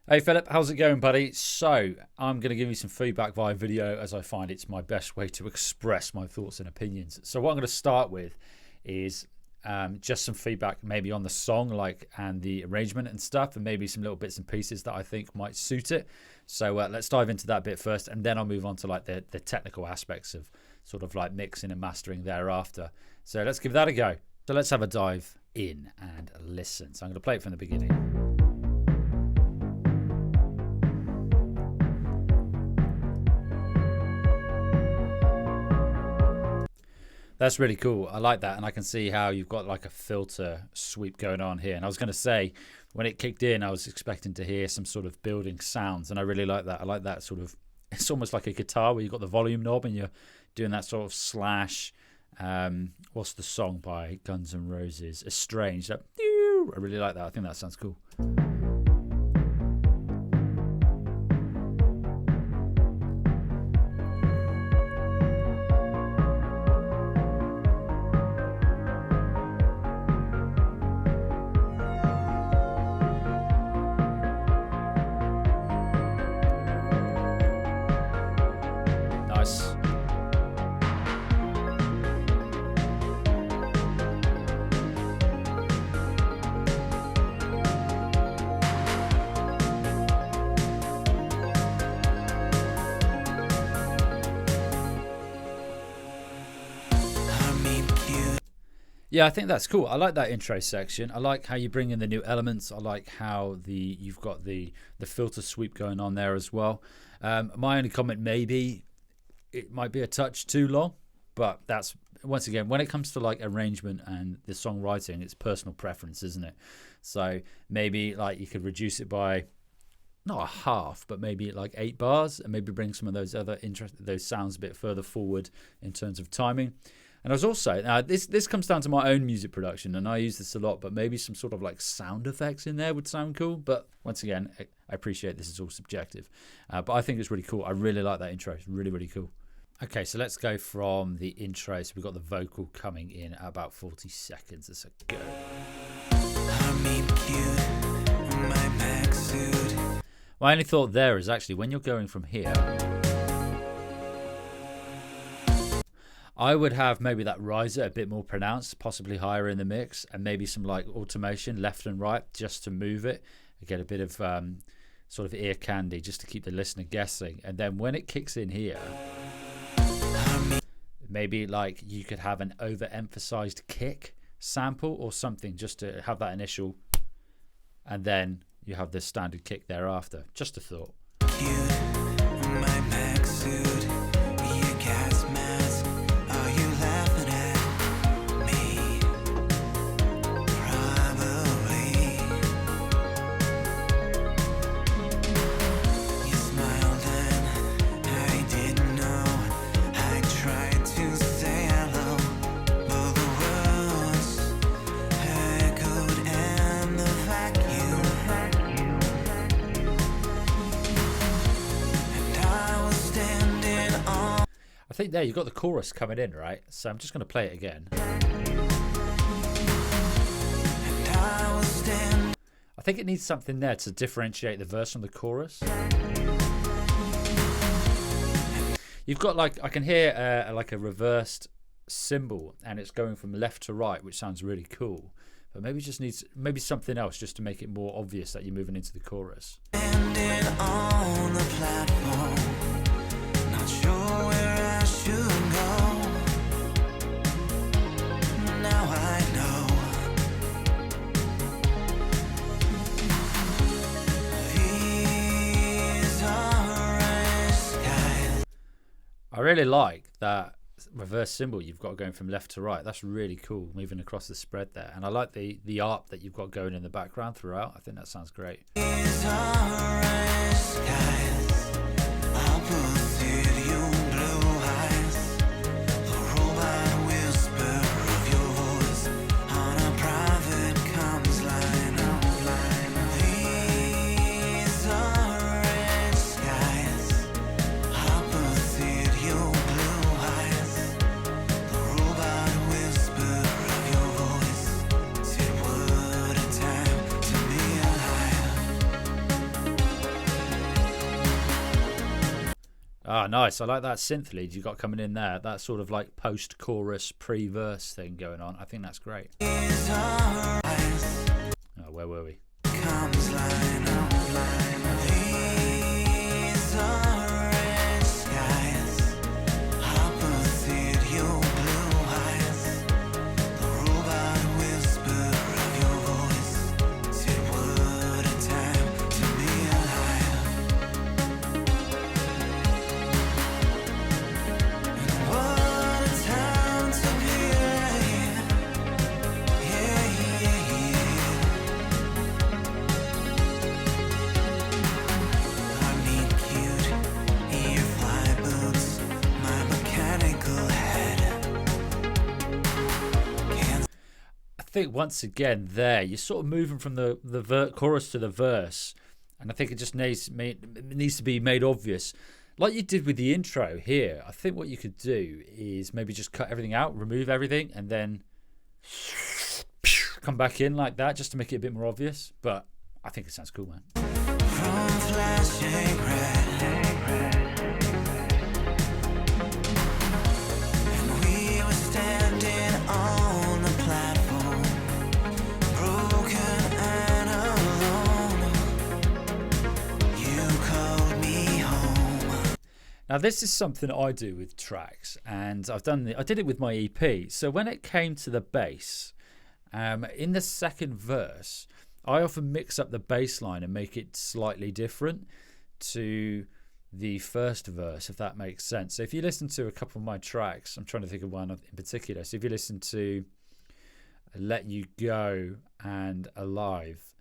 Hey Philip, how's it going, buddy? So, I'm going to give you some feedback via video as I find it's my best way to express my thoughts and opinions. So, what I'm going to start with is just some feedback maybe on the song and the arrangement and stuff, and maybe some little bits and pieces that I think might suit it. So, let's dive into that bit first, and then I'll move on to the technical aspects of sort of like mixing and mastering thereafter. So, let's give that a go. So, let's have a dive in and listen. So, I'm going to play it from the beginning. That's really cool. I like that. And I can see how you've got like a filter sweep going on here. And I was going to say, when it kicked in, I was expecting to hear some sort of building sounds. And I really like that. I like that sort of, it's almost like a guitar where you've got the volume knob and you're doing that sort of slash. What's the song by Guns N' Roses? Estranged. I really like that. I think that sounds cool. Nice. Yeah, I think that's cool. I like that intro section. I like how you bring in the new elements. I like how you've got the filter sweep going on there as well. My only comment maybe it might be a touch too long, but that's once again when it comes to like arrangement and the songwriting, it's personal preference, isn't it? So maybe like you could reduce it by not a half, but maybe like 8 bars, and maybe bring some of those other those sounds a bit further forward in terms of timing. And I was also, now this comes down to my own music production, and I use this a lot, but maybe some sort of like sound effects in there would sound cool. But once again, I appreciate this is all subjective. But I think it's really cool. I really like that intro. It's really, really cool. Okay, so let's go from the intro. So we've got the vocal coming in at about 40 seconds. Let's go. My only thought there is actually when you're going from here, I would have maybe that riser a bit more pronounced, possibly higher in the mix, and maybe some like automation left and right just to move it and get a bit of sort of ear candy just to keep the listener guessing. And then when it kicks in here, maybe like you could have an overemphasized kick sample or something just to have that initial, and then you have this standard kick thereafter. Just a thought. I think there you've got the chorus coming in, right? So I'm just going to play it again. I think it needs something there to differentiate the verse from the chorus. You've got like, I can hear like a reversed cymbal, and it's going from left to right, which sounds really cool. But maybe it just needs maybe something else just to make it more obvious that you're moving into the chorus. Standing on the platform, not sure where I should go. Now I know. These are skies. I really like that reverse cymbal you've got going from left to right. That's really cool, moving across the spread there. And I like the art that you've got going in the background throughout. I think that sounds great. Ah, nice. I like that synth lead you got coming in there. That sort of like post-chorus, pre-verse thing going on. I think that's great. Oh, where were we? I think once again there you're sort of moving from the chorus to the verse, and I think it just needs to be made obvious, like you did with the intro here. I think what you could do is maybe just cut everything out, remove everything, and then come back in like that, just to make it a bit more obvious. But I think it sounds cool, man. From flashing red. Now this is something I do with tracks, and I did it with my EP. So when it came to the bass, in the second verse, I often mix up the bass line and make it slightly different to the first verse, if that makes sense. So if you listen to a couple of my tracks, I'm trying to think of one in particular. So if you listen to Let You Go and Alive,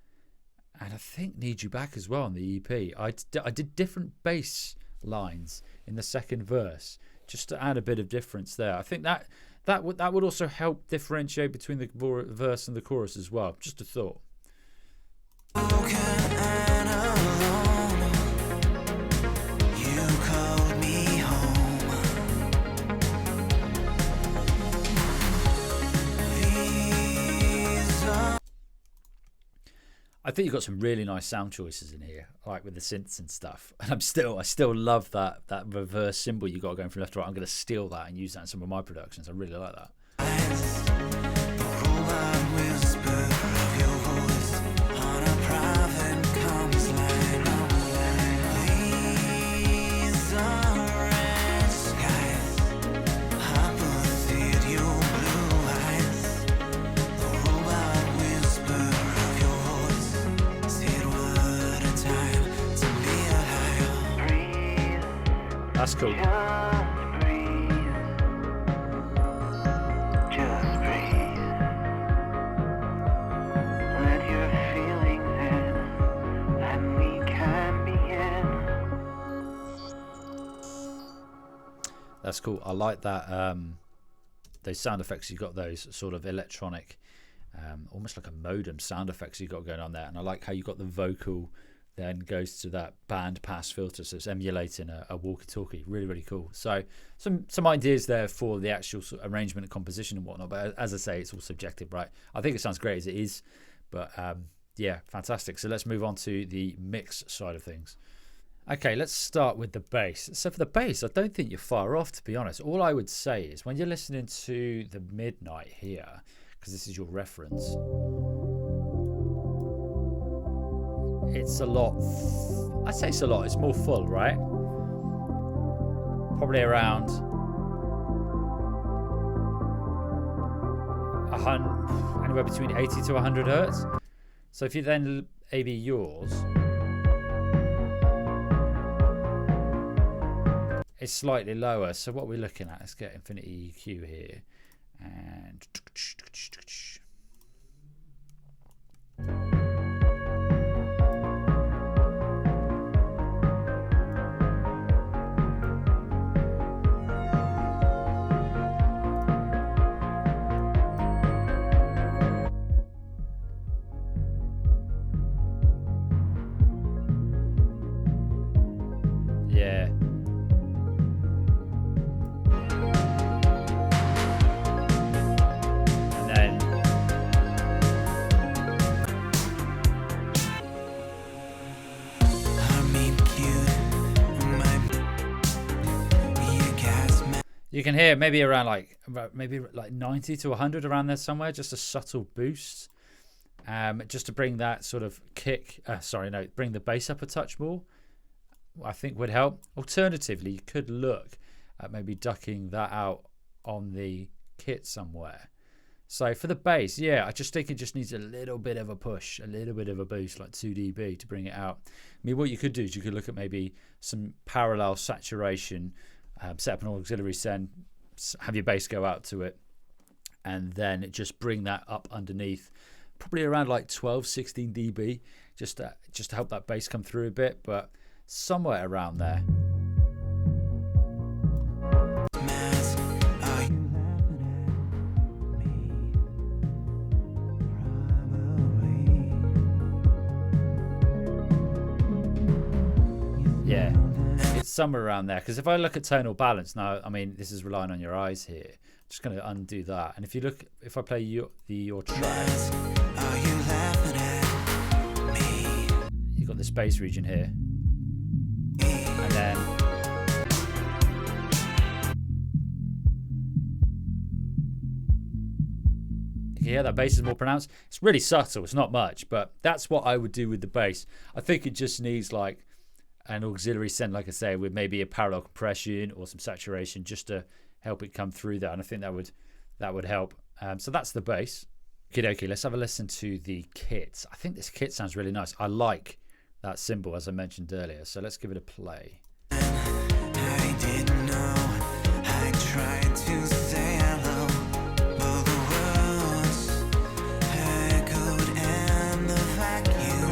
and I think Need You Back as well on the EP, I did different bass lines in the second verse just to add a bit of difference there. I think that would also help differentiate between the verse and the chorus as well. Just a thought. I think you've got some really nice sound choices in here, like with the synths and stuff. And I still love that reverse symbol you got going from left to right. I'm going to steal that and use that in some of my productions. I really like that. That's cool. Just breathe. Let your feelings in, and we can begin. That's cool. I like that. Those sound effects you got, those sort of electronic, almost like a modem sound effects you got going on there, and I like how you got the vocal then goes to that band pass filter, so it's emulating a walkie-talkie. Really, really cool. So some ideas there for the actual sort of arrangement and composition and whatnot, but as I say, it's all subjective, right? I think it sounds great as it is, but yeah, fantastic. So let's move on to the mix side of things. Okay, let's start with the bass. So for the bass, I don't think you're far off, to be honest. All I would say is when you're listening to the Midnight here, because this is your reference, it's a lot. I'd say it's a lot. It's more full, right? Probably around 100, anywhere between 80 to 100 hertz. So if you then A/B yours, it's slightly lower. So what we're looking at, let's get Infinity EQ here, and yeah. And then You can hear maybe around like maybe like 90 to 100 around there somewhere, just a subtle boost, just to bring that sort of kick. Sorry, no, bring the bass up a touch more. I think would help. Alternatively, you could look at maybe ducking that out on the kit somewhere. So for the bass, yeah, I just think it just needs a little bit of a push, a little bit of a boost, like 2 dB to bring it out. I mean, what you could do is you could look at maybe some parallel saturation, set up an auxiliary send, have your bass go out to it, and then just bring that up underneath, probably around like 12, 16 dB, just to help that bass come through a bit, but somewhere around there. Yeah, it's somewhere around there. Because if I look at tonal balance now, I mean, this is relying on your eyes here. I'm just going to undo that. And if you look, if I play your tracks, you've got this bass region here, and then yeah, that bass is more pronounced. It's really subtle. It's not much, but that's what I would do with the bass. I think it just needs like an auxiliary send, like I say, with maybe a parallel compression or some saturation just to help it come through that. And I think that would help. So that's the bass. Okay, let's have a listen to the kit. I think this kit sounds really nice. I like that cymbal, as I mentioned earlier. So let's give it a play. I didn't know. I tried to say hello, but the words echoed in the vacuum.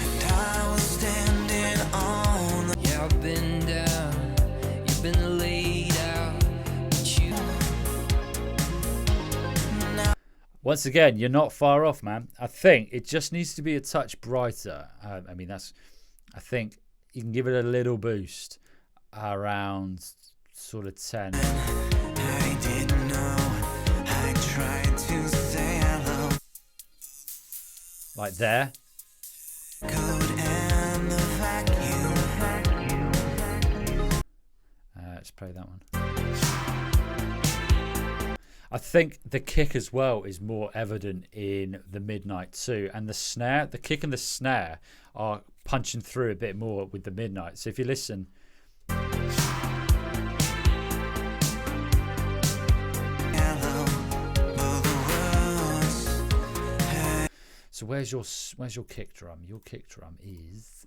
And I was standing on the... Yeah, I've been down, you've been laid out, but you... Once again, you're not far off, man. I think it just needs to be a touch brighter. I mean, I think you can give it a little boost around sort of 10. I didn't know. I tried to say hello. Like there. Let's play that one. I think the kick as well is more evident in the Midnight too, and the snare, the kick and the snare are punching through a bit more with the Midnight. So if you listen, so where's your kick drum? Your kick drum is,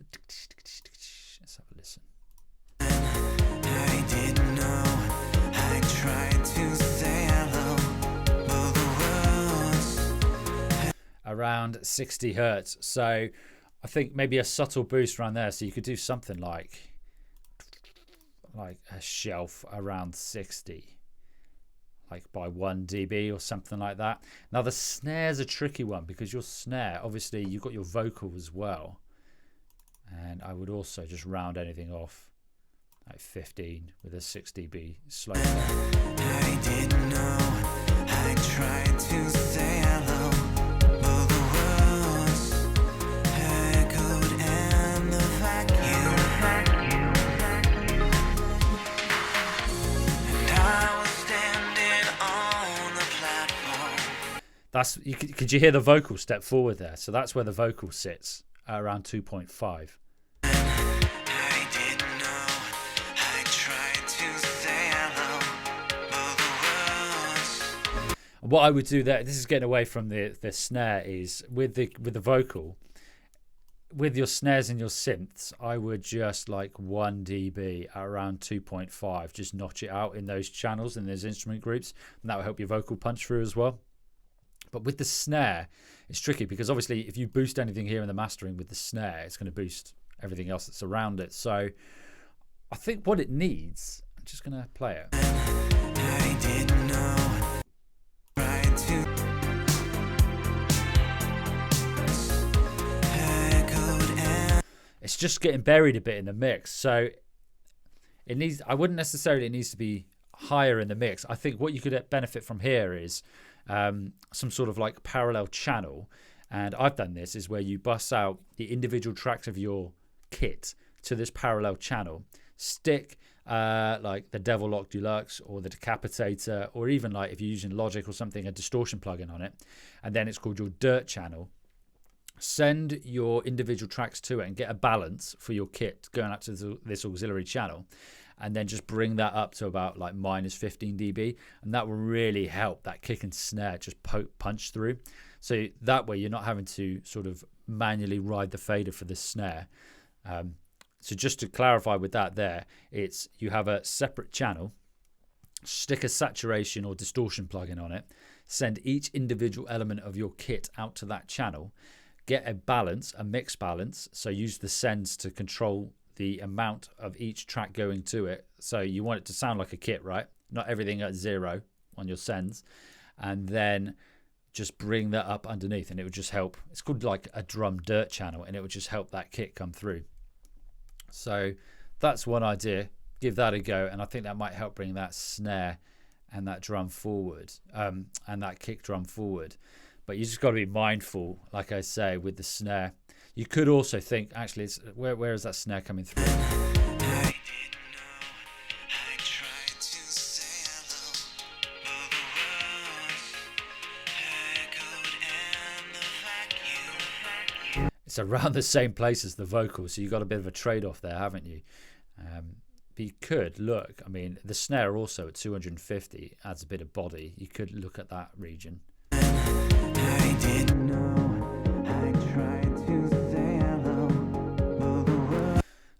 let's have a listen. I didn't know. I tried to say hello, but the words around 60 hertz. So I think maybe a subtle boost around there. So you could do something like a shelf around 60, like by 1 dB or something like that. Now the snare's a tricky one because your snare, obviously you've got your vocal as well, and I would also just round anything off like 15 with a 6 dB slope. I didn't know. I tried to say hello, but the words echoed in the vacuum. And I was standing on the platform. That's could you hear the vocal step forward there? So that's where the vocal sits at around 2.5. What I would do there, this is getting away from the snare, is with the vocal, with your snares and your synths, I would just like 1 dB at around 2.5, just notch it out in those channels and those instrument groups, and that will help your vocal punch through as well. But with the snare, it's tricky because obviously if you boost anything here in the mastering with the snare, it's going to boost everything else that's around it. So I think what it needs, I'm just going to play it. I didn't know. It's just getting buried a bit in the mix, so it needs. I wouldn't necessarily. It needs to be higher in the mix. I think what you could benefit from here is some sort of like parallel channel, and I've done this is where you bust out the individual tracks of your kit to this parallel channel, stick like the Devil Lock Deluxe or the Decapitator, or even like if you're using Logic or something, a distortion plugin on it, and then it's called your dirt channel. Send your individual tracks to it and get a balance for your kit going up to this auxiliary channel, and then just bring that up to about like minus 15 dB, and that will really help that kick and snare just punch through. So that way you're not having to sort of manually ride the fader for the snare. So just to clarify with that there, it's you have a separate channel, stick a saturation or distortion plugin on it, send each individual element of your kit out to that channel, get a balance, a mix balance, so use the sends to control the amount of each track going to it. So you want it to sound like a kit, right? Not everything at 0 on your sends. And then just bring that up underneath, and it would just help. It's called like a drum dirt channel, and it would just help that kit come through. So that's one idea. Give that a go, and I think that might help bring that snare and that drum forward, and that kick drum forward. But you just got to be mindful, like I say, with the snare. You could also think, actually, it's, where is that snare coming through? It's around the same place as the vocal, so you've got a bit of a trade-off there, haven't you? But you could look, I mean, the snare also at 250 adds a bit of body. You could look at that region. I didn't know, I tried to say hello.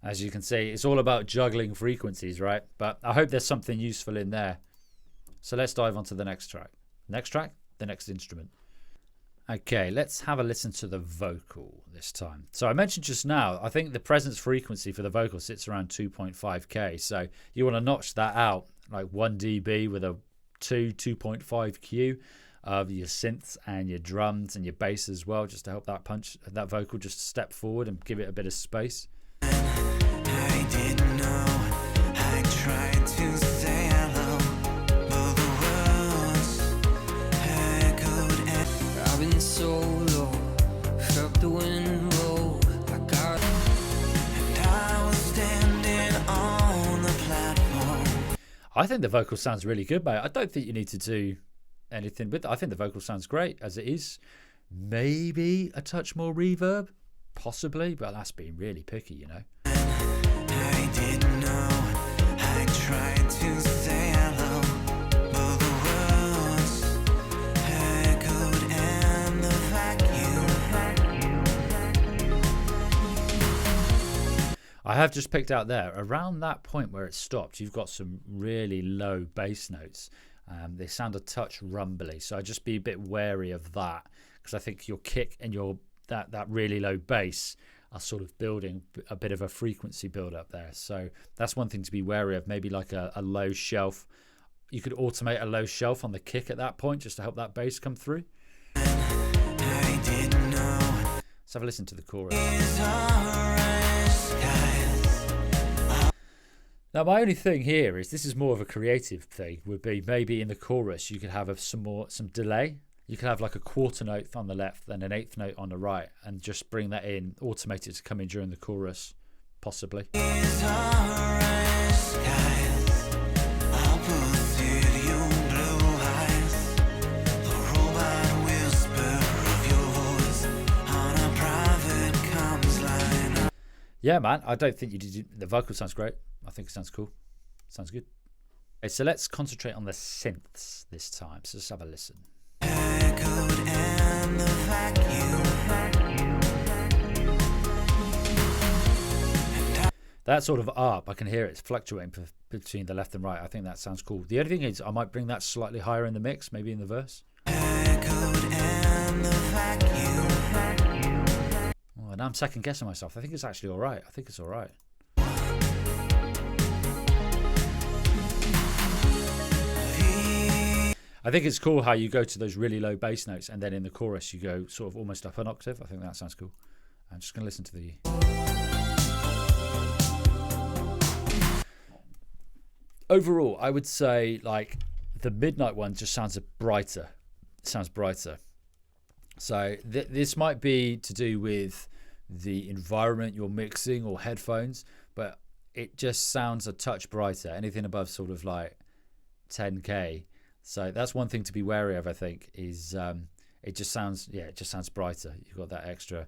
As you can see, it's all about juggling frequencies, right? But I hope there's something useful in there. So let's dive on to the next track. Next track, the next instrument. Okay, let's have a listen to the vocal this time. So I mentioned just now, I think the presence frequency for the vocal sits around 2.5K. So you want to notch that out, like 1 dB with a 2.5 Q of your synths and your drums and your bass as well, just to help that punch, that vocal just step forward and give it a bit of space. I didn't know, I tried to say hello, but the words echoed and I've been so low, felt the wind blow like and I was standing on the platform. I think the vocal sounds really good, mate. I don't think you need to do anything with it. I think the vocal sounds great as it is. Maybe a touch more reverb, possibly, but that's being really picky, you know. I didn't know, I tried to say hello, but the words echoed in the vacuum. I have just picked out there, around that point where it stopped, you've got some really low bass notes. They sound a touch rumbly, so I'd just be a bit wary of that, because I think your kick and your that really low bass are sort of building a bit of a frequency build up there. So that's one thing to be wary of. Maybe like a low shelf. You could automate a low shelf on the kick at that point just to help that bass come through. I didn't know. Let's have a listen to the chorus. Now, my only thing here is, this is more of a creative thing, would be maybe in the chorus you could have some delay. You could have like a quarter note on the left and an eighth note on the right, and just bring that in, automate it to come in during the chorus, possibly. Yeah, man, I don't think you did. The vocal sounds great. I think it sounds cool. Sounds good. Okay, so let's concentrate on the synths this time. So let's have a listen. That sort of up, I can hear it's fluctuating between the left and right. I think that sounds cool. The only thing is, I might bring that slightly higher in the mix, maybe in the verse. Oh, now I'm second guessing myself. I think it's actually all right. I think it's all right. I think it's cool how you go to those really low bass notes, and then in the chorus you go sort of almost up an octave. I think that sounds cool. I'm just going to listen to the... Overall, I would say like the Midnight one just sounds brighter. It sounds brighter. So this might be to do with the environment you're mixing or headphones, but it just sounds a touch brighter. Anything above sort of like 10k. So that's one thing to be wary of, I think, is it just sounds brighter. You've got that extra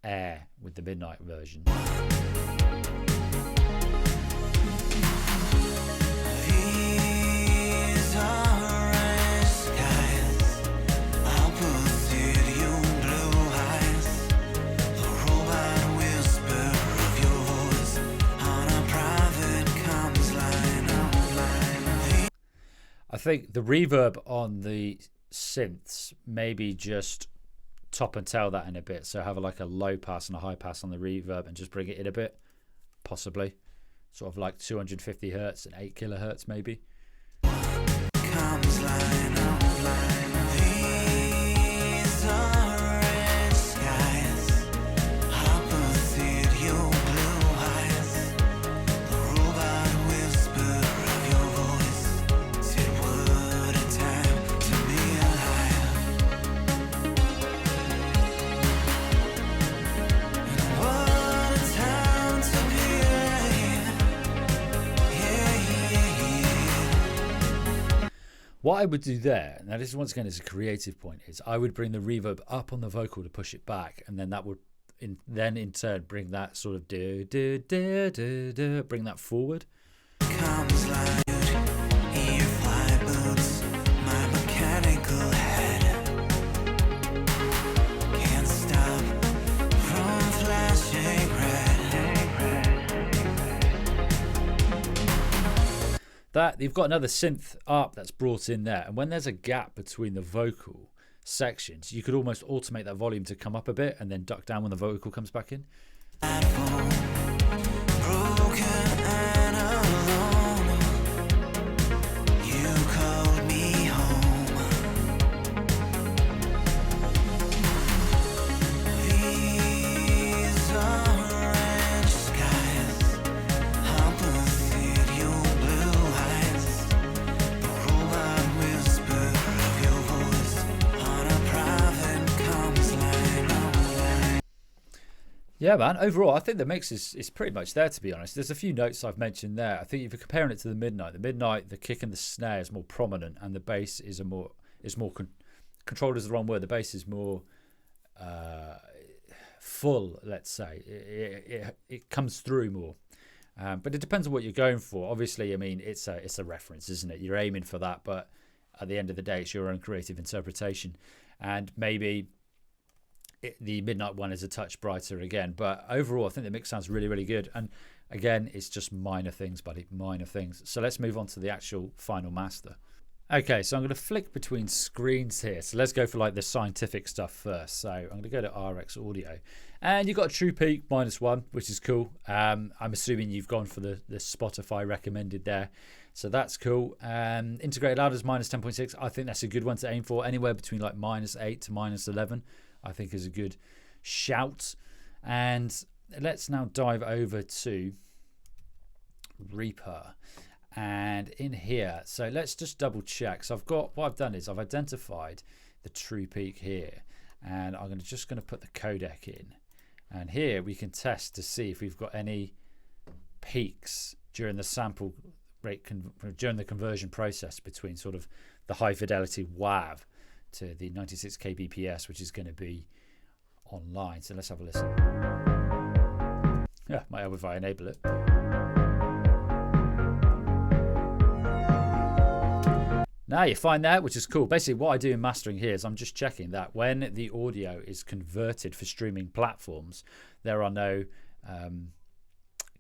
air with the midnight version. I think the reverb on the synths maybe just top and tail that in a bit. So have like a low pass and a high pass on the reverb and just bring it in a bit, possibly. Sort of like 250 hertz and 8 kilohertz maybe. Comes line on line. What I would do there, now this once again is a creative point, is I would bring the reverb up on the vocal to push it back, and then that would in turn bring that sort of bring that forward. Comes like fly boots, my mechanical head can't stop from flashing red. That you've got another synth up that's brought in there, and when there's a gap between the vocal sections, you could almost automate that volume to come up a bit and then duck down when the vocal comes back in. Yeah, man. Overall, I think the mix is pretty much there, to be honest. There's a few notes I've mentioned there. I think if you're comparing it to the midnight, the kick and the snare is more prominent, and the bass is more controlled is the wrong word. The bass is more full, let's say. It comes through more. But it depends on what you're going for. Obviously, I mean, it's a reference, isn't it? You're aiming for that, but at the end of the day, it's your own creative interpretation, and maybe the midnight one is a touch brighter again, but overall I think the mix sounds really, really good. And again, it's just minor things, buddy, minor things. So let's move on to the actual final master. Okay, so I'm going to flick between screens here. So let's go for like the scientific stuff first. So I'm going to go to RX Audio, and you've got a True Peak -1, which is cool. I'm assuming you've gone for the Spotify recommended there, so that's cool. Integrated louders -10.6. I think that's a good one to aim for. Anywhere between like -8 to -11. I think is a good shout. And let's now dive over to Reaper. And in here, so let's just double check. So what I've done is I've identified the True Peak here, and I'm just going to put the codec in. And here we can test to see if we've got any peaks during the sample rate, during the conversion process between sort of the high fidelity WAV to the 96 kbps, which is going to be online. So let's have a listen. Yeah, might help if I enable it. Now you find that, which is cool. Basically what I do in mastering here is I'm just checking that when the audio is converted for streaming platforms, there are no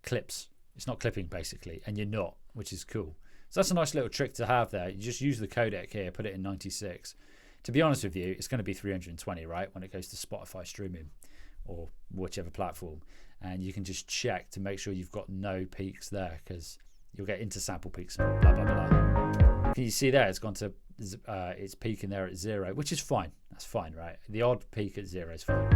clips. It's not clipping basically, and you're not, which is cool. So that's a nice little trick to have there. You just use the codec here, put it in 96. To be honest with you, it's going to be 320, right, when it goes to Spotify streaming or whichever platform. And you can just check to make sure you've got no peaks there, because you'll get intersample peaks and blah, blah, blah. Can you see there? It's gone to, it's peaking there at 0, which is fine. That's fine, right? The odd peak at 0 is fine.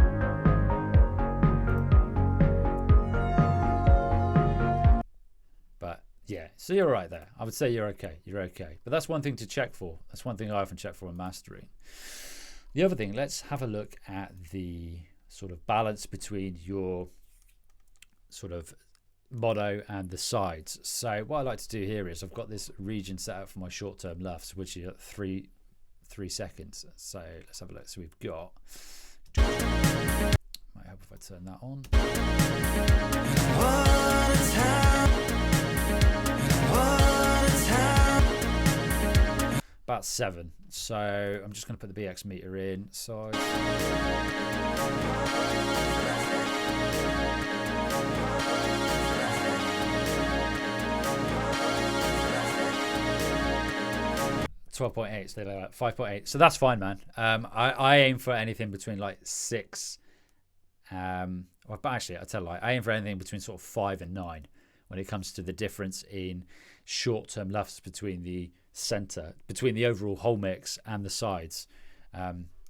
Yeah, so you're right there. I would say you're okay. You're okay. But that's one thing to check for. That's one thing I often check for in mastering. The other thing, let's have a look at the sort of balance between your sort of mono and the sides. So what I like to do here is I've got this region set up for my short-term LUFs, which is at 3 seconds. So let's have a look. So we've got, might help if I turn that on. About 7. So I'm just going to put the BX meter in. Size. 12.8, so they're like 5.8. So that's fine, man. I aim for anything between like 6. But actually, I tell you, I aim for anything between sort of 5 and 9 when it comes to the difference in short-term LUFs between the center, between the overall whole mix and the sides.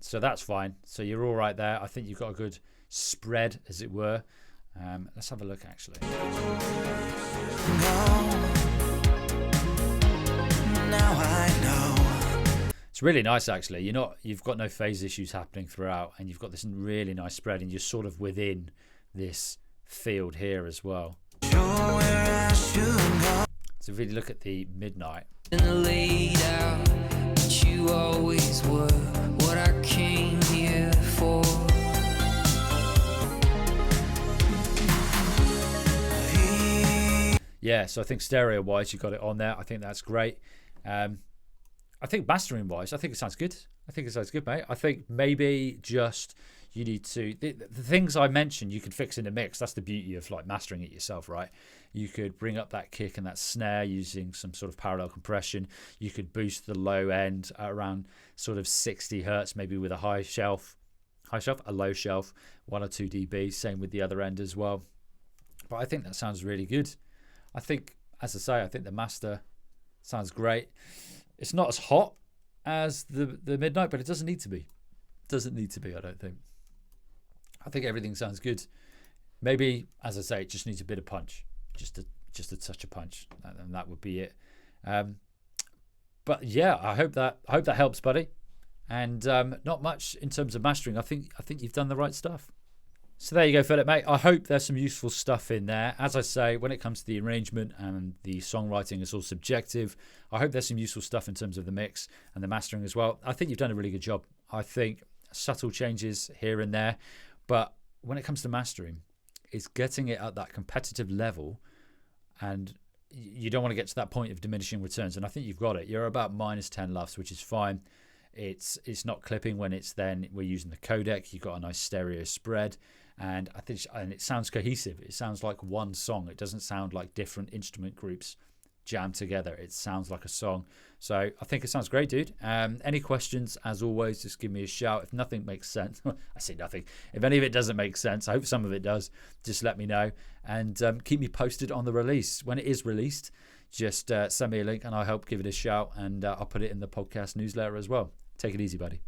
So that's fine. So you're all right there. I think you've got a good spread, as it were. Let's have a look, actually. Now I know. It's really nice, actually. You've got no phase issues happening throughout, and you've got this really nice spread, and you're sort of within this field here as well. So if we look at the midnight, laid out, but you always were what I came here for. Yeah, so I think stereo wise you got it on there. I think that's great. I think mastering wise, I think it sounds good. Mate. I think maybe just you need to the things I mentioned you can fix in the mix. That's the beauty of like mastering it yourself, right? You could bring up that kick and that snare using some sort of parallel compression. You could boost the low end at around sort of 60 hertz, maybe with a high shelf, a low shelf, 1 or 2 dB. Same with the other end as well. But I think that sounds really good. I think, as I say, I think the master sounds great. It's not as hot as the midnight, but it doesn't need to be. I don't think. I think everything sounds good. Maybe, as I say, it just needs a bit of punch, just a touch of punch, and that would be it. But yeah, I hope that helps, buddy. And not much in terms of mastering. I think you've done the right stuff. So there you go, Philip, mate. I hope there's some useful stuff in there. As I say, when it comes to the arrangement and the songwriting, it's all subjective. I hope there's some useful stuff in terms of the mix and the mastering as well. I think you've done a really good job. I think subtle changes here and there. But when it comes to mastering, it's getting it at that competitive level, and you don't want to get to that point of diminishing returns. And I think you've got it. You're about minus 10 LUFs, which is fine. It's not clipping when we're using the codec. You've got a nice stereo spread. And I think it sounds cohesive. It sounds like one song. It doesn't sound like different instrument groups jammed together. It sounds like a song. So I think it sounds great, dude. Any questions, as always, just give me a shout. If nothing makes sense, I say nothing. If any of it doesn't make sense, I hope some of it does, just let me know. And keep me posted on the release. When it is released, just send me a link and I'll help give it a shout. And I'll put it in the podcast newsletter as well. Take it easy, buddy.